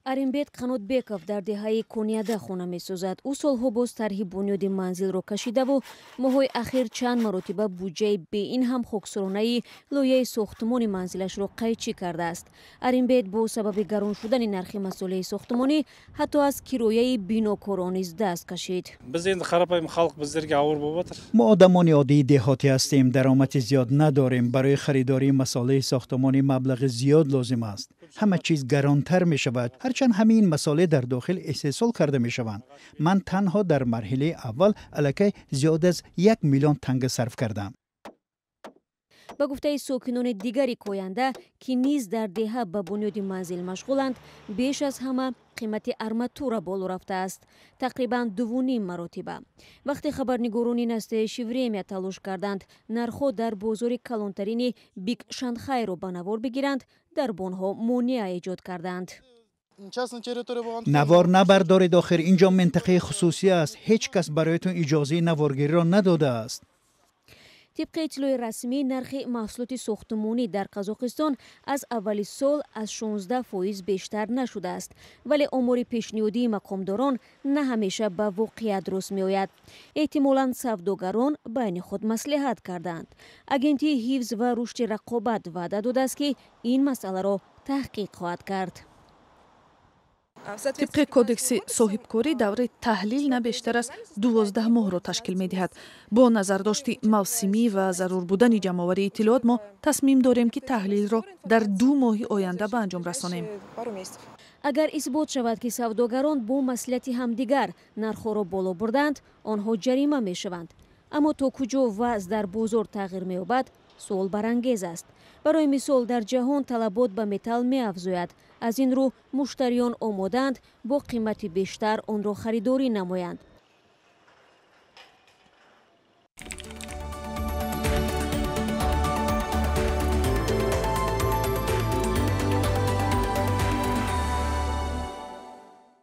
Аримбет Қанотбеков дар деҳаи Конияда хона месозад. Ӯ солҳо боз тарҳи бунёди манзилро кашидаву моҳои ахир чанд маротиба буҷаи бе ин ҳам хоксоронаи лоиҳаи сохтмони манзилашро қайчӣ кардааст. Аримбет бо сабаби гарон шудани нархи масолеҳи сохтмонӣ ҳатто аз кирояи бинокорон низ даст кашид. Биз энди қарапайм, халқ bizlarga авур bo'lib. мо одамони оддии деҳотӣ ҳастем, даромади зиёд надорем. Барои харидории масолеҳи сохтмонӣ маблағи зиёд лозим аст. ҳама чиз гаронтар мешавад. ҳарчанд ҳамин масолеҳ дар дохил истеҳсол карда мешаванд. ман танҳо дар марҳилаи аввал аллакай зиёд аз 1 миллион танга сарф кардам. ба гуфтаи сокинони дигари оянда ки низ дар деҳа ба бунёди манзил машғуланд, беш аз ҳама қимати арматура боло рафтааст, тақрибан 2.5 маротиба. вақте хабарнигорони настаиши время талош карданд нархҳо дар бозори калонтарини биг шанхайро ба навор бигиранд, дарбонҳо монеа эҷод карданд. навор набардоред, охир инҷо минтақаи хусусӣ аст. ҳеҷ кас бароятон иҷозаи наворгириро надодааст. тибқи иттилои расмӣ, нархи маҳсулоти сохтмонӣ дар Қазоқистон аз аввали сол аз 16% бештар нашудааст, вале омори пешниҳодии мақомдорон на ҳамеша ба воқеият рост меояд. эҳтимолан савдогарон байни худ маслиҳат карданд. агентии ҳифз ва рушди рақобат ваъда додааст ки ин масъаларо таҳқиқ хоҳад кард. тибқи кодекси соҳибкорӣ даври таҳлил на бештар аз 12 моҳро ташкил медиҳад. бо назардошти мавсимӣ ва зарур будани ҷамъоварии иттилоот мо тасмим дорем ки таҳлилро дар 2 моҳи оянда ба анҷом расонем. агар исбот шавад ки савдогарон бо маслиҳати ҳамдигар нархҳоро боло бурданд, онҳо ҷарима мешаванд. аммо то куҷо вазъ дар бозор тағйир меёбад, суол барангез аст. барои мисол, дар ҷаҳон талабот ба металл меафзояд. аз ин рӯ муштариён омоданд бо қимати бештар онро харидорӣ намоянд.